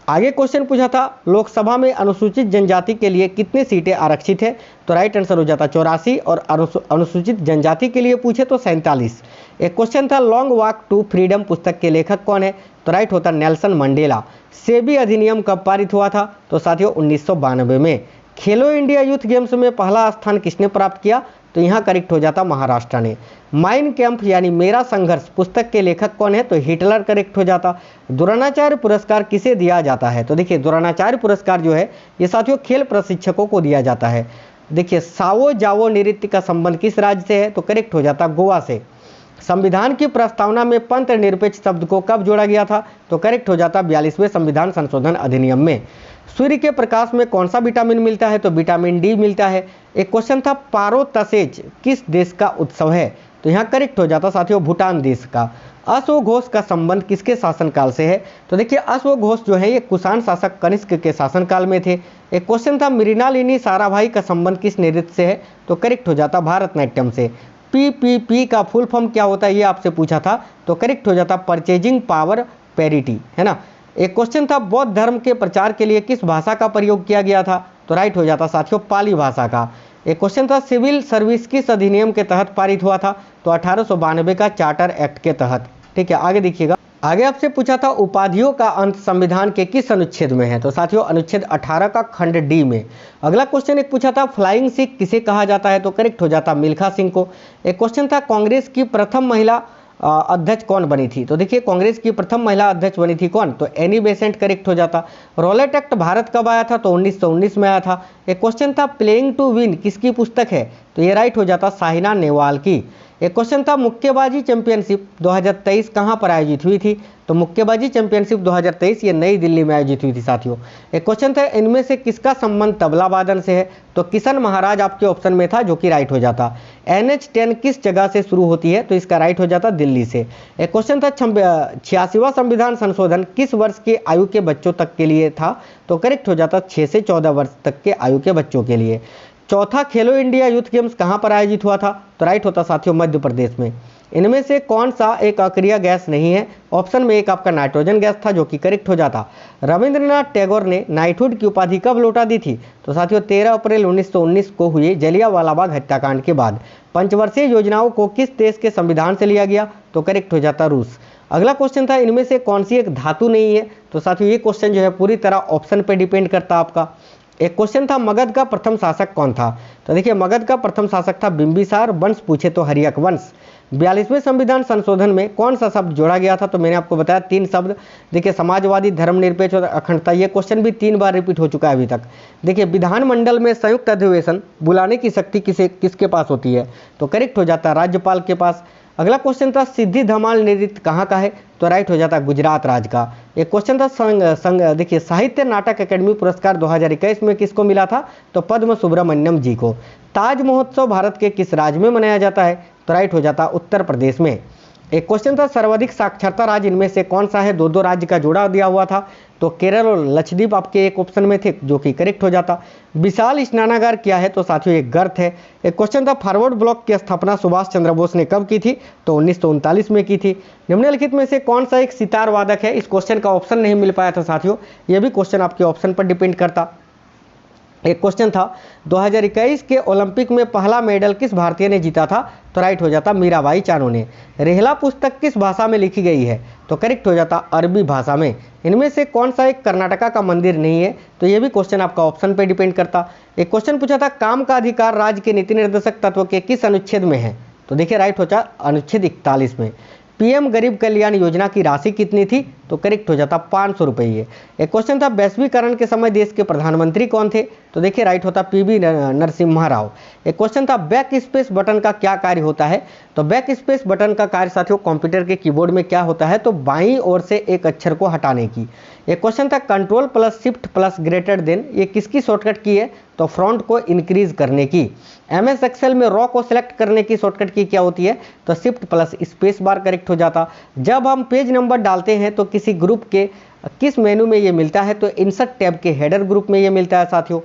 आगे क्वेश्चन पूछा था लोकसभा में अनुसूचित जनजाति के लिए कितनी सीटें आरक्षित है, तो राइट आंसर हो जाता 84 और अनुसूचित जनजाति के लिए पूछे तो 47। एक क्वेश्चन था लॉन्ग वॉक टू फ्रीडम पुस्तक के लेखक कौन है, तो राइट होता नेल्सन मंडेला। सेबी अधिनियम कब पारित हुआ था, तो साथियों 1992 में। खेलो इंडिया यूथ गेम्स में पहला स्थान किसने प्राप्त किया, तो यहाँ करेक्ट हो जाता महाराष्ट्र ने। माइन कैंप यानी मेरा संघर्ष पुस्तक के लेखक कौन है, तो हिटलर करेक्ट हो जाता। द्रोणाचार्य पुरस्कार किसे दिया जाता है, तो देखिए द्रोणाचार्य पुरस्कार जो है ये साथियों खेल प्रशिक्षकों को दिया जाता है। देखिए सावो जावो नृत्य का संबंध किस राज्य से है, तो करेक्ट हो जाता गोवा से। संविधान की प्रस्तावना में पंथ निरपेक्ष शब्द को कब जोड़ा गया था? तो करेक्ट हो जाता 42वें संविधान संशोधन अधिनियम में। सूर्य के प्रकाश में कौन सा विटामिन मिलता है? तो विटामिन डी मिलता है। एक क्वेश्चन था पारोतसेज किस देश का उत्सव है? तो यहाँ करेक्ट हो जाता साथियों भूटान देश का। अश्वघोष का संबंध किसके शासनकाल से है? तो देखिए अश्वघोष जो है ये कुषाण शासक कनिष्क के शासनकाल में थे। एक क्वेश्चन था मृणालिनी साराभाई का संबंध किस नृत्य से है? तो करेक्ट हो जाता भारतनाट्यम से। पीपीपी का फुल फॉर्म क्या होता है ये आपसे पूछा था, तो करेक्ट हो जाता परचेजिंग पावर पैरिटी, है ना। एक क्वेश्चन था बौद्ध धर्म के प्रचार के लिए किस भाषा का प्रयोग किया गया था? तो राइट हो जाता साथियों पाली भाषा का। एक क्वेश्चन था सिविल सर्विस किस अधिनियम के तहत पारित हुआ था? तो 1892 का चार्टर एक्ट के तहत। ठीक है, आगे देखिएगा। आगे आपसे पूछा था उपाधियों का अंत संविधान के किस अनुच्छेद में है? तो साथियों अनुच्छेद 18 का खंड डी में। अगला क्वेश्चन एक पूछा था फ्लाइंग सिख किसे कहा जाता है? तो करेक्ट हो जाता मिल्खा सिंह को। एक क्वेश्चन था कांग्रेस की प्रथम महिला अध्यक्ष कौन बनी थी? तो देखिए कांग्रेस की प्रथम महिला अध्यक्ष बनी थी कौन? तो एनी बेसेंट करेक्ट हो जाता। रॉलेट एक्ट भारत कब आया था? तो 1919 में आया था। एक क्वेश्चन था प्लेइंग टू विन किसकी पुस्तक है? तो ये राइट हो जाता साइना नेहवाल की। एक क्वेश्चन था मुक्केबाजी चैंपियनशिप 2023 कहाँ पर आयोजित हुई थी? तो मुक्केबाजी चैंपियनशिप 2023 ये नई दिल्ली में आयोजित हुई थी साथियों। एक क्वेश्चन था इनमें से किसका संबंध तबला वादन से है? तो किशन महाराज आपके ऑप्शन में था जो कि राइट हो जाता। NH10 किस जगह से शुरू होती है? तो इसका राइट हो जाता दिल्ली से। एक क्वेश्चन था 86वां संविधान संशोधन किस वर्ष के आयु के बच्चों तक के लिए था? तो करेक्ट हो जाता 6 से 14 वर्ष तक के आयु के बच्चों के लिए। चौथा खेलो इंडिया यूथ गेम्स कहाँ पर आयोजित हुआ था? तो राइट होता साथियों मध्य प्रदेश में। इनमें से कौन सा एक अक्रिय गैस नहीं है? ऑप्शन में एक आपका नाइट्रोजन गैस था जो कि करेक्ट हो जाता। रविंद्रनाथ टैगोर ने नाइटहुड की उपाधि कब लौटा दी थी? तो साथियों 13 अप्रैल 1919 को हुए जलियांवाला बाग हत्याकांड के बाद। पंचवर्षीय योजनाओं को किस देश के संविधान से लिया गया? तो करेक्ट हो जाता रूस। अगला क्वेश्चन था इनमें से कौन सी एक धातु नहीं है? तो साथियों ये क्वेश्चन जो है पूरी तरह ऑप्शन पर डिपेंड करता आपका। एक क्वेश्चन था मगध का प्रथम शासक कौन था? तो देखिए मगध का प्रथम शासक था बिंबिसार, वंश पूछे तो हर्यक वंश। 42वें संविधान संशोधन में कौन सा शब्द जोड़ा गया था? तो मैंने आपको बताया 3 शब्द। देखिए समाजवादी, धर्मनिरपेक्ष और अखंडता, ये क्वेश्चन भी 3 बार रिपीट हो चुका है अभी तक। देखिए विधानमंडल में संयुक्त अधिवेशन बुलाने की शक्ति किसके पास होती है? तो करेक्ट हो जाता राज्यपाल के पास। अगला क्वेश्चन था सिद्धि धमाल नृत्य कहाँ का है? तो राइट हो जाता गुजरात राज्य का। एक क्वेश्चन था देखिए साहित्य नाटक अकेडमी पुरस्कार 2021 में किसको मिला था? तो पद्म सुब्रमण्यम जी को। ताज महोत्सव भारत के किस राज्य में मनाया जाता है? तो राइट हो जाता उत्तर प्रदेश में। एक क्वेश्चन था सर्वाधिक साक्षरता राज्य इनमें से कौन सा है? 2 राज्य का जोड़ा दिया हुआ था, तो केरल और लक्षद्वीप आपके एक ऑप्शन में थे जो कि करेक्ट हो जाता। विशाल स्नानागार क्या है? तो साथियों एक गर्त है। एक क्वेश्चन था फॉरवर्ड ब्लॉक की स्थापना सुभाष चंद्र बोस ने कब की थी? तो 1939 में की थी। निम्नलिखित में से कौन सा एक सितार वादक है? इस क्वेश्चन का ऑप्शन नहीं मिल पाया था साथियों, यह भी क्वेश्चन आपके ऑप्शन पर डिपेंड करता। एक क्वेश्चन था 2021 के ओलंपिक में पहला मेडल किस भारतीय ने जीता था? तो राइट हो जाता मीराबाई चानू ने। रेहला पुस्तक किस भाषा में लिखी गई है? तो करेक्ट हो जाता अरबी भाषा में। इनमें से कौन सा एक कर्नाटका का मंदिर नहीं है? तो ये भी क्वेश्चन आपका ऑप्शन पे डिपेंड करता। एक क्वेश्चन पूछा था काम का अधिकार राज्य के नीति निर्देशक तत्व के किस अनुच्छेद में है? तो देखिए राइट हो जाता अनुच्छेद 41 में। पीएम गरीब कल्याण योजना की राशि कितनी थी? तो करेक्ट हो जाता 500 रुपये। एक क्वेश्चन था वैश्वीकरण के समय देश के प्रधानमंत्री कौन थे? तो देखिए राइट होता पीवी नरसिम्हा राव। एक क्वेश्चन था बैक स्पेस बटन का क्या कार्य होता है? तो बैक स्पेस बटन का कार्य साथियों कंप्यूटर के कीबोर्ड में क्या होता है? तो बाईं ओर से एक अक्षर को हटाने की। एक क्वेश्चन था control plus shift plus greater than, ये किसकी शॉर्टकट की है? तो फ्रंट को इंक्रीज करने की। MS एक्सेल में रॉ को सिलेक्ट करने की शॉर्टकट की क्या होती है? तो shift plus space bar correct हो जाता। जब हम पेज नंबर डालते हैं तो किसी ग्रुप के किस मेनू में ये मिलता है? तो इंसर्ट टैब के हेडर ग्रुप में ये मिलता है साथियों।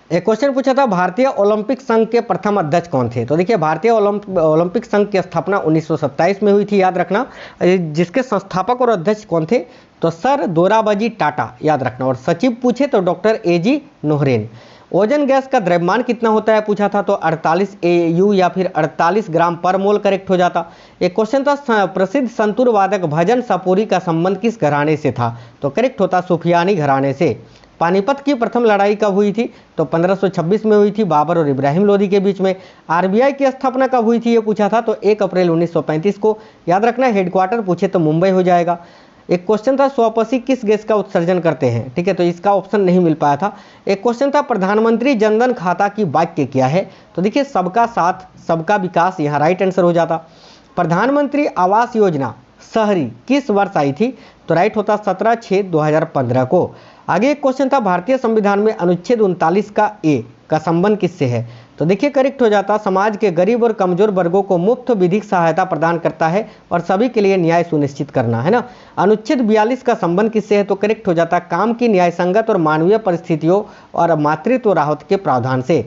एक क्वेश्चन पूछा था भारतीय ओलंपिक संघ के प्रथम अध्यक्ष कौन थे? तो देखिए भारतीय ओलंपिक संघ की स्थापना 1927 में हुई थी, याद रखना। जिसके संस्थापक और अध्यक्ष कौन थे? तो सर दोराबजी टाटा, याद रखना। और सचिव पूछे तो डॉक्टर AG नोहरेन। ओजोन गैस का द्रव्यमान कितना होता है पूछा था? तो 48 AU या फिर 48 ग्राम पर मोल करेक्ट हो जाता। एक क्वेश्चन था प्रसिद्ध संतूर वादक भजन सपोरी का संबंध किस घराने से था? तो करेक्ट होता सुफियानी घराने से। पानीपत की प्रथम लड़ाई कब हुई थी? तो 1526 में हुई थी, बाबर और इब्राहिम लोदी के बीच में। RBI की स्थापना कब हुई थी ये पूछा था? तो 1 अप्रैल 1935 को, याद रखना। हेडक्वार्टर पूछे तो मुंबई हो जाएगा। एक क्वेश्चन था स्वपसी किस गैस का उत्सर्जन करते हैं? ठीक है, तो इसका ऑप्शन नहीं मिल पाया था। एक क्वेश्चन था प्रधानमंत्री जनधन खाता की वाक्य क्या है? तो देखिए सबका साथ सबका विकास, यहाँ राइट आंसर हो जाता। प्रधानमंत्री आवास योजना शहरी किस वर्ष आई थी? तो राइट होता 17/6/2015 को। आगे एक क्वेश्चन था, भारतीय संविधान में अनुच्छेद 39 का ए का संबंध किससे है? तो देखिए करेक्ट हो जाता, समाज के गरीब और कमजोर वर्गों को मुफ्त विधिक सहायता प्रदान करता है और सभी के लिए न्याय सुनिश्चित करना, है ना। अनुच्छेद 42 का संबंध किससे है? तो करेक्ट हो जाता, काम की न्याय संगत और मानवीय परिस्थितियों और मातृत्व राहत के प्रावधान से।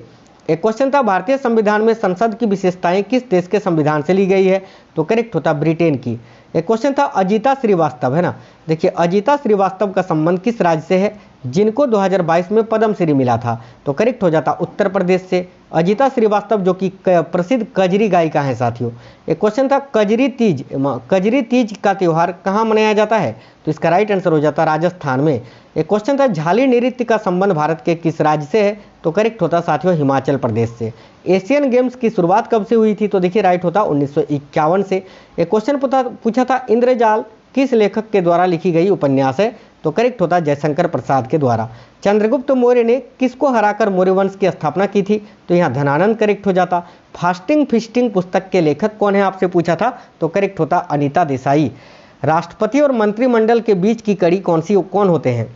एक क्वेश्चन था, भारतीय संविधान में संसद की विशेषताएं किस देश के संविधान से ली गई है? तो करेक्ट होता ब्रिटेन की। एक क्वेश्चन था, अजिता श्रीवास्तव, है ना। देखिए अजिता श्रीवास्तव का संबंध किस राज्य से है जिनको 2022 में पद्मश्री मिला था? तो करेक्ट हो जाता उत्तर प्रदेश से। अजिता श्रीवास्तव जो कि प्रसिद्ध कजरी गायिका हैं साथियों। एक क्वेश्चन था, कजरी तीज का त्यौहार कहाँ मनाया जाता है? तो इसका राइट आंसर हो जाता राजस्थान में। एक क्वेश्चन था, झाली नृत्य का संबंध भारत के किस राज्य से है? तो करेक्ट होता साथियों हिमाचल प्रदेश से। एशियन गेम्स की शुरुआत कब से हुई थी? तो देखिए राइट होता 1951 से। एक क्वेश्चन पूछा था, इंद्रजाल किस लेखक के द्वारा लिखी गई उपन्यास है? तो करेक्ट होता जयशंकर प्रसाद के द्वारा। चंद्रगुप्त मौर्य ने किसको हराकर मौर्य वंश की स्थापना की थी? तो यहाँ धनानंद करेक्ट हो जाता। फास्टिंग फिस्टिंग पुस्तक के लेखक कौन है आपसे पूछा था? तो करेक्ट होता अनीता देसाई। राष्ट्रपति और मंत्रिमंडल के बीच की कड़ी कौन होते हैं?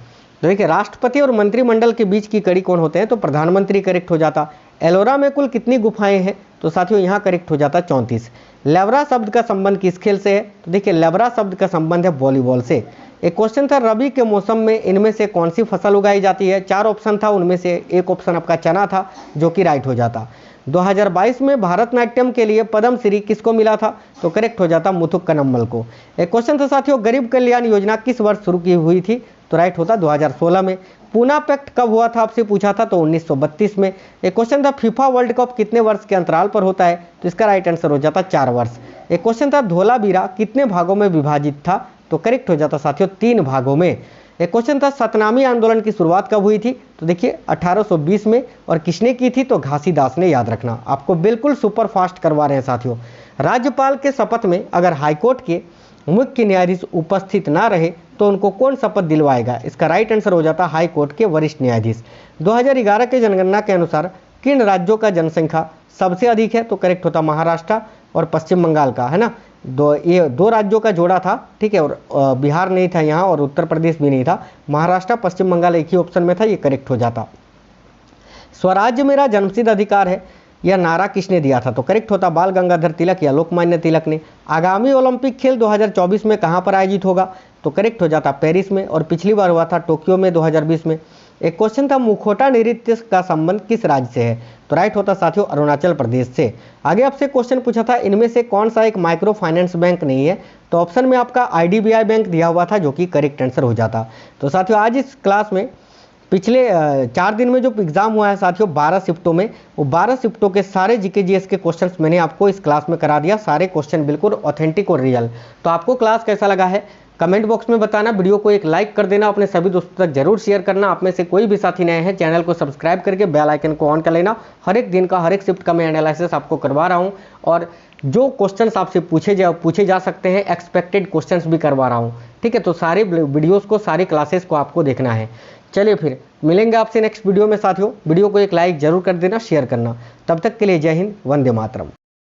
तो देखिए राष्ट्रपति और मंत्रिमंडल के बीच की कड़ी कौन होते हैं? तो प्रधानमंत्री करेक्ट हो जाता। एलोरा में कुल कितनी गुफाएं हैं? तो साथियों यहाँ करेक्ट हो जाता 34। लेवरा शब्द का संबंध किस खेल से है? तो देखिए लेवरा शब्द का संबंध है वॉलीबॉल से। एक क्वेश्चन था, रबी के मौसम में इनमें से कौन सी फसल उगाई जाती है? 4 ऑप्शन था, उनमें से एक ऑप्शन आपका चना था जो कि राइट हो जाता। 2022 में भारतनाट्यम के लिए पद्मश्री किसको मिला था? तो करेक्ट हो जाता मुथुक्कनम्मल को। एक क्वेश्चन था साथियों, गरीब कल्याण योजना किस वर्ष शुरू की हुई थी? तो राइट होता 2016 में। पूना पैक्ट कब हुआ था आपसे पूछा था? तो 1932 में। एक क्वेश्चन था, फीफा वर्ल्ड कप कितने वर्ष के अंतराल पर होता है? तो इसका राइट आंसर हो जाता 4 वर्ष। एक क्वेश्चन था, धोलावीरा कितने भागों में विभाजित था? तो करेक्ट हो जाता साथियों 3 भागों में। एक क्वेश्चन था, सतनामी आंदोलन की शुरुआत कब हुई थी? तो देखिए 1820 में। और किसने की थी? तो घासीदास ने, याद रखना। आपको बिल्कुल सुपर फास्ट करवा रहे हैं साथियों। राज्यपाल के शपथ में अगर हाईकोर्ट के मुख्य न्यायाधीश उपस्थित ना रहे तो उनको कौन शपथ दिलवाएगा? इसका राइट आंसर हो जाता हाई कोर्ट के वरिष्ठ न्यायाधीश। 2011 के जनगणना के अनुसार किन राज्यों का जनसंख्या सबसे अधिक है? तो करेक्ट होता महाराष्ट्र और पश्चिम बंगाल का, है ना। ये दो राज्यों का जोड़ा था, ठीक है। और बिहार नहीं था यहाँ और उत्तर प्रदेश भी नहीं था। महाराष्ट्र पश्चिम बंगाल एक ही ऑप्शन में था, ये करेक्ट हो जाता। स्वराज्य मेरा जन्मसिद्ध अधिकार है, यह नारा किसने दिया था? तो करेक्ट होता बाल गंगाधर तिलक या लोकमान्य तिलक ने। आगामी ओलंपिक खेल 2024 में कहाँ पर आयोजित होगा? तो करेक्ट हो जाता पेरिस में। और पिछली बार हुआ था टोक्यो में 2020 में। एक क्वेश्चन था, मुखौटा नृत्य का संबंध किस राज्य से है? तो राइट होता साथियों अरुणाचल प्रदेश से। आगे आपसे क्वेश्चन पूछा था, इनमें से कौन सा एक माइक्रो फाइनेंस बैंक नहीं है? तो ऑप्शन में आपका IDBI बैंक दिया हुआ था, जो कि करेक्ट आंसर हो जाता। तो साथियों आज इस क्लास में पिछले 4 दिन में जो एग्जाम हुआ है साथियों 12 शिफ्टों में, वो 12 शिफ्टों के सारे जीके जीएस के क्वेश्चंस मैंने आपको इस क्लास में करा दिया। सारे क्वेश्चन बिल्कुल ऑथेंटिक और रियल। तो आपको क्लास कैसा लगा है कमेंट बॉक्स में बताना। वीडियो को एक लाइक कर देना, अपने सभी दोस्तों तक जरूर शेयर करना। आप में से कोई भी साथी नए हैं चैनल को सब्सक्राइब करके बेल आइकन को ऑन कर लेना। हर एक दिन का हर एक शिफ्ट का मैं एनालिसिस आपको करवा रहा हूँ और जो क्वेश्चंस आपसे पूछे जा सकते हैं एक्सपेक्टेड क्वेश्चंस भी करवा रहा हूँ, ठीक है। तो सारे वीडियोज़ को सारी क्लासेस को आपको देखना है। चलिए फिर मिलेंगे आपसे नेक्स्ट वीडियो में साथियों। वीडियो को एक लाइक जरूर कर देना, शेयर करना। तब तक के लिए जय हिंद, वंदे मातरम।